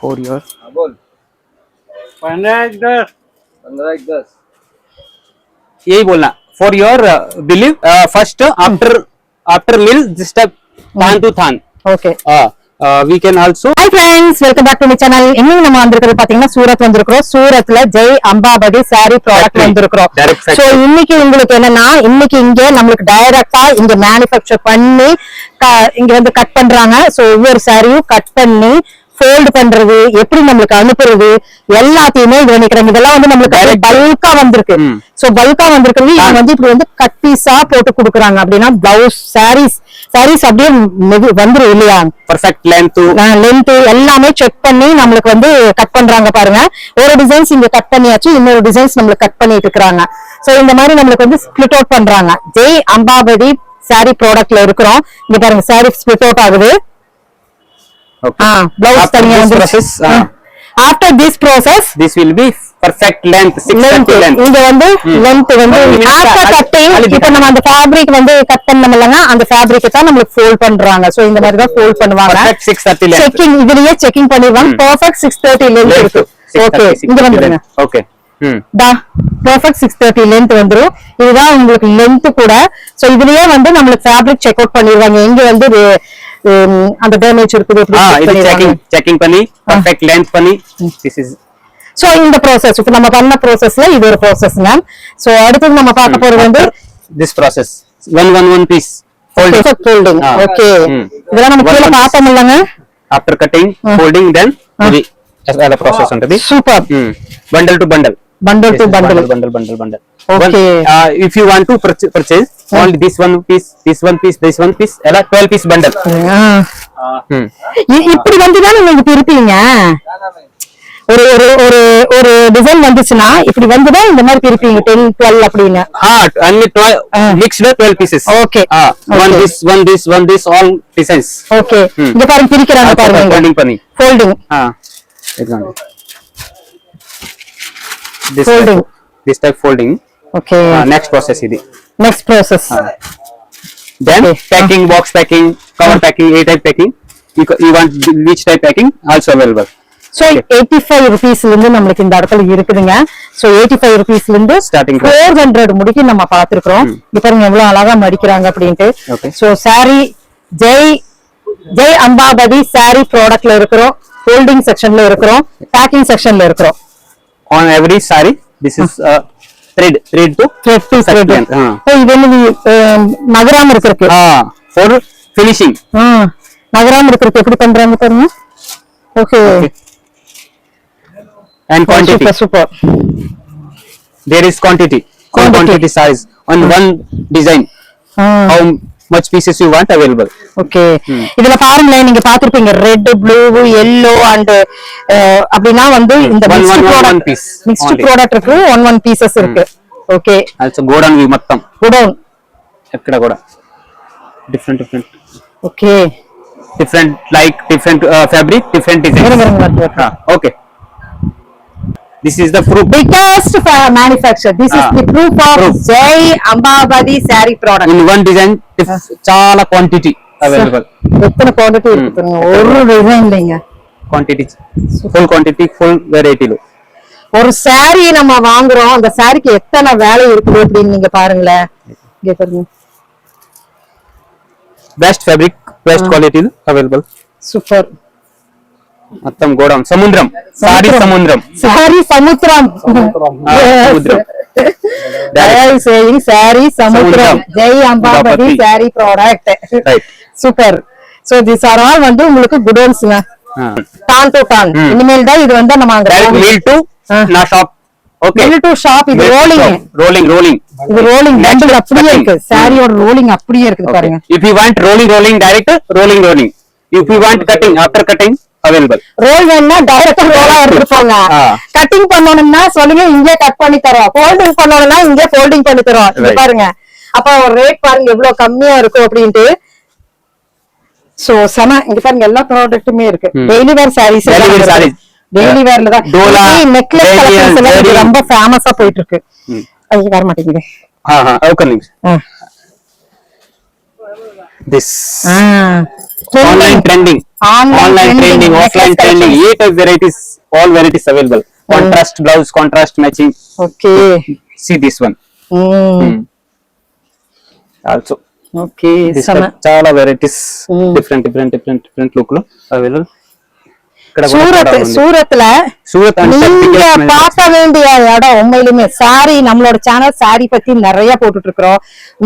4 years. बोल 15 10 यही बोलना for your belief first after meal this type than to than. Okay. We can also. Hi friends, welcome back to my channel. இன்னைக்கு நம்ம வந்திருக்கிறது பாத்தீங்கன்னா சூரத் வந்திருக்கிறோம். சூரத்ல ஜெய் அம்பாபதி சாரி ப்ராடக்ட் வந்திருக்கிறோம். சோ இன்னைக்கு உங்களுக்கு என்னன்னா இன்னைக்கு இங்க நம்மளுக்கு டைரக்டா இங்க மேனுஃபேக்சர் பண்ணி இங்க வந்து கட் பண்றாங்க. சோ ஒவ்வொரு சாரியும் கட் பண்ணி ஃபோல்ட் பண்றது எப்படி நம்மளுக்கு அனுப்புறது எல்லாத்தையுமே இது பண்ணிக்கிறாங்க. இதெல்லாம் வந்து நம்மளுக்கு பல்கா வந்திருக்கு. சோ பல்கா வந்திருக்கிறது இவங்க வந்து இப்படி வந்து கட் பீஸா போட்டு கொடுக்குறாங்க. அப்படின்னா பிளவுஸ் சாரீஸ் அப்படியே வந்துரும் இல்லையா, பர்ஃபெக்ட் லென்த் எல்லாமே செக் பண்ணி நம்மளுக்கு வந்து கட் பண்றாங்க. பாருங்க, ஒரு டிசைன்ஸ் இங்க கட் பண்ணியாச்சு, இன்னொரு டிசைன்ஸ் நம்மளுக்கு கட் பண்ணிட்டு இருக்காங்க. சோ இந்த மாதிரி நம்மளுக்கு வந்து ஸ்பிளிட் அவுட் பண்றாங்க. ஜெய் அம்பாபதி சாரி ப்ராடக்ட்ல இருக்கிறோம். இங்க பாருங்க சாரி ஸ்பிளிட் அவுட் ஆகுது. Blouse taniya process. After this process, this will be perfect length 630 length. இங்க வந்து length வந்து after cutting இப்போ நம்ம அந்த fabric வந்து கட் பண்ணோம்லங்க, அந்த fabric தான் நமக்கு ஃபோல்ட் பண்றாங்க. சோ இந்த மாதிரி தான் ஃபோல்ட் பண்ணுவாங்க. Perfect 630 length. செக்கிங் இதுலயே செக்கிங் பண்ணிடுவாங்க. perfect 630 length இருக்கு. ஓகே, இங்க வந்துருங்க. ஓகே, perfect 630 length வந்துரும். இதுதான் உங்களுக்கு length கூட. சோ இதுலயே வந்து நமக்கு fabric செக் அவுட் பண்ணிடுவாங்க. இங்க வந்து அந்த டேமேஜ் இருக்குது இது செக்கிங் பண்ணி பெர்ஃபெக்ட் லெந்த் பண்ணி this is சோ இந்த process இப்ப நம்ம பண்ண processல இது ஒரு processங்க. சோ அடுத்து நம்ம பார்க்க போறது வந்து this process 1 piece folding. Okay, இதெல்லாம் நம்ம கீழ பார்த்தோம்லங்க. after cutting folding then ఇది అలా ప్రాసెస్ ఉంటది. Super. bundle to bundle. Okay. If you want to purchase only this one piece ela 12 piece bundle. இப்படி வந்து தான் நீங்க பிரிப்பீங்க. ஒரு ஒரு ஒரு ஒரு டிசைன் வந்துச்சுனா இப்படி வந்து தான் இந்த மாதிரி பிரிப்பீங்க 10 12 அப்படினா. only 12 mixed 12 pieces. Okay. one this all designs. Okay. இங்க பாருங்க பிரிக்கறாங்க பாருங்க. folding பண்ணி folding. example this type folding. Okay. Next process idi. Next process. Then packing, box packing, cover packing, a type packing. You want which type packing also available. So 85 rupees ல இருந்து நமக்கு இந்த இடத்துல இருக்குதுங்க. So 85 rupees ல இருந்து starting 400 முடிக்கு நம்ம பாத்துறோம். இப்ப பாருங்க எவ்வளவு அழகா மடிக்கிறாங்க அப்படினு. So saree ஜெய் அம்பாபதி saree ப்ராடக்ட்ல இருக்கிறோம். folding செக்ஷன்ல இருக்கிறோம், packing செக்ஷன்ல இருக்கிறோம். On every saree this is thread to thread length. இது வந்து நகராம இருக்கு. for finishing. நகராம இருக்கு எப்படி பண்றாங்க பாருங்க. Okay. And quantity. Super. There is quantity size on one design. How much pieces you want available. Okay. இதுல பாருங்க நீங்க பாத்திருப்பீங்க ரெட், ப்ளூ, yellow and அப்படினா வந்து இந்த mixed product இருக்கு. one pieces இருக்கு. Okay. Also godown view మొత్తం. godown ఎక్కడ కూడా different. Okay. different fabric, different design. Okay. This is the proof. Biggest manufacturer. This is the proof of Jai Ambabadi saree product. In one design, chala quantity available. எத்தனை quantity இருக்கு ஒரு design இல்லைங்க. Quantity, full quantity, full variety. ஒரு saree நம்ம வாங்குறோம், அந்த சாரிக்கு எத்தனை வேலை இருக்குது அப்படின்னு நீங்க பாருங்களேன். இங்க பாருங்க. Best fabric, best quality available. Super. మొత్తం గోడౌన్ సముద్రం సారీ సముద్రం saying saree samudram jai ambabadi saree product. Right. Super. So these are all வந்து உங்களுக்கு குடோன்ஸ்ங்க. Don to Don. இனிமேல் தான் இது வந்து நம்ம அங்க mill to na shop. Okay. Mill to shop. இது ரோலிங் இது ரோலிங் பண்டில் அப்படியே இருக்கு. சாரியோட ரோலிங் அப்படியே இருக்கு பாருங்க. If you want rolling direct rolling. If you want cutting after cutting available. Roll வேணா டைரக்டா ரோலா எடுத்து போங்க. கட்டிங் பண்ணனும்னா சொல்லுங்க இங்கே கட் பண்ணி தரோம். ஃபோல்டிங் பண்ணனும்னா இங்கே ஃபோல்டிங் பண்ணி தரோம். இங்க பாருங்க. அப்ப ஒரு ரேட் பாருங்க எவ்வளவு கம்மியா இருக்கும் அப்படினு. சோ சம இங்க பாருங்க எல்லா ப்ராடக்ட்டுமே இருக்கு. டெய்லி வேர் சாரீஸ் டெய்லி வேர்ல தான். நெக்லஸ் கலெக்ஷன்ஸ் எல்லாம் ரொம்ப ஃபேமஸா போயிட்டு இருக்கு. அது வர மாட்டேங்குது. ஓகே நிமிஷம். this Trending. online trending, offline trending, 8 varieties, all varieties available. Contrast blouse, contrast matching. Okay. See this one. Also Okay. this Sama. చాలా varieties, different look లో available. சூரத்ல நீங்க பார்க்க வேண்டிய இடம் உண்மையிலுமே சாரி, நம்மளோட சேனல் சாரி பத்தி நிறைய போட்டுட்டு இருக்கிறோம்.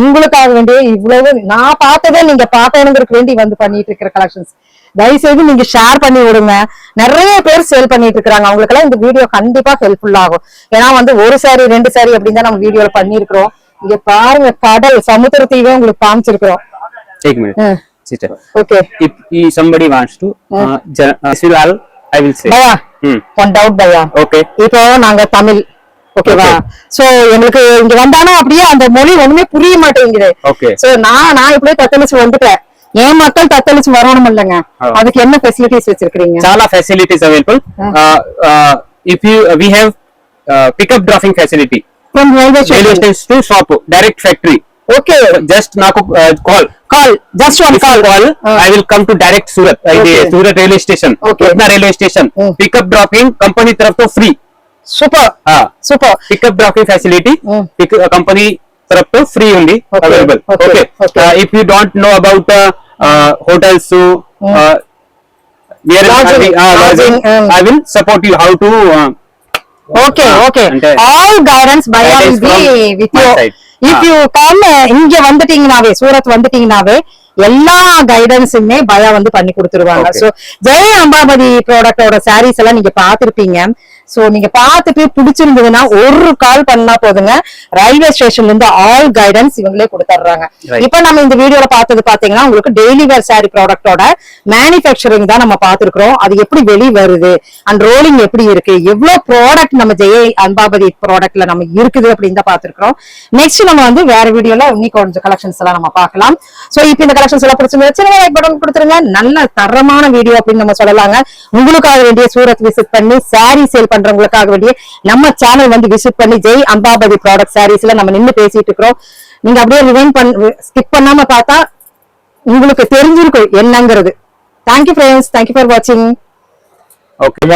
உங்களுக்காக வேண்டிய இவ்வளவு நான் பார்த்ததே நீங்க பார்க்கணுங்கிறதுக்கு வேண்டி வந்து பண்ணிட்டு இருக்கிற கலெக்ஷன்ஸ். தயவுசெய்து நீங்க ஷேர் பண்ணி விடுங்க. நிறைய பேர் சேல் பண்ணிட்டு இருக்காங்க. அவங்களுக்கு எல்லாம் இந்த வீடியோ கண்டிப்பா ஹெல்ப்ஃபுல் ஆகும். ஏன்னா வந்து ஒரு சாரி 2 சாரி அப்படின்னு தான் நம்ம வீடியோல பண்ணிருக்கிறோம். இங்க பாருங்க, கடல் சமுத்திரத்தையே உங்களுக்கு காமிச்சிருக்கிறோம். एक minute sister, okay. if somebody wants to this will all I will say. Bhaiya, one doubt Bhaiya. Okay. இப்போ நாங்க தமிழ், ஓகேவா? சோ எங்களுக்கு இங்க வந்தானா அப்படியே அந்த மொழி ஒண்ணுமே புரிய மாட்டேங்குது. Okay. சோ நான் இப்படியே தத்தளிச்சு வந்துட்டேன். என் மக்கள் தத்தளிச்சு வரணும் இல்லைங்க, அதுக்கு என்ன ஃபெசிலிட்டிஸ் வச்சிருக்கீங்க? చాలా facilities available. If you we have pickup dropping facility From railway railway station. station to shop, direct factory. Okay. Just నాకు call Just one call. I will come to direct Surat. Okay. Surat railway station, Okay. Patna railway station. Pickup dropping company taraf to free. Super. Super. Pickup dropping facility company taraf to free only Okay. available. Okay. Okay. If you don't know about hotels, where Lodging, I will support you how to Okay. All guidance by That will is be from with my you. side. If you come இங்க வந்துட்டீங்கனாவே, சூரத் வந்துட்டீங்கனாவே எல்லா கைடன்ஸுமே பயா வந்து பண்ணி கொடுத்துருவாங்க. Okay. So Jai அம்பாபதி ப்ராடக்டோட சாரீஸ் எல்லாம் நீங்க பாத்திருப்பீங்க. So நீங்க பார்த்துட்டு பிடிச்சிருந்ததுன்னா ஒரு கால் பண்ணா போதுங்க. ரயில்வே ஸ்டேஷன்ல இருந்து ஆல் கைடன்ஸ் இவங்களே கொடுத்துறாங்க. Right. இப்ப நம்ம இந்த வீடியோல பார்த்தது பாத்தீங்கன்னா உங்களுக்கு டெய்லி வேர் சாரி ப்ராடக்டோட மேனுஃபேக்சரிங் தான் நம்ம பாத்துருக்கோம். அது எப்படி வெளி வருது அண்ட் ரோலிங் எப்படி இருக்கு, எவ்வளவு ப்ராடக்ட் நம்ம ஜெய் அம்பாபதி ப்ராடக்ட்ல நம்ம இருக்குது அப்படின்னு தான் பாத்துருக்கோம். நெக்ஸ்ட் நம்ம வந்து வேற வீடியோல இன்னைக்கு கொஞ்சம் கலெக்ஷன்ஸ் எல்லாம் நம்ம பார்க்கலாம். சோ இப்போ இந்த கலெக்ஷன்ஸ் எல்லாம் பிடிச்சிருந்தா லைக் பட்டன் கொடுத்துருங்க. நல்ல தரமான வீடியோ அப்படின்னு நம்ம சொல்லலாங்க. உங்களுக்காக வேண்டிய சூரத் விசிட் பண்ணி சாரி சேல் பண்றவங்களுக்காக வேண்டிய நம்ம சேனல் வந்து விசிட் பண்ணி ஜெய் அம்பாபதி ப்ராடக்ட் சாரீஸ்ல நம்ம நின்னு பேசிட்டு இருக்கிறோம். நீங்க அப்படியே ரிவைண்ட் ஸ்கிப் பண்ணாம பார்த்தா உங்களுக்கு தெரிஞ்சிருக்கும் என்னங்கிறது. தேங்க்யூ ஃப்ரெண்ட்ஸ், தேங்க்யூ ஃபார் வாட்சிங். okay.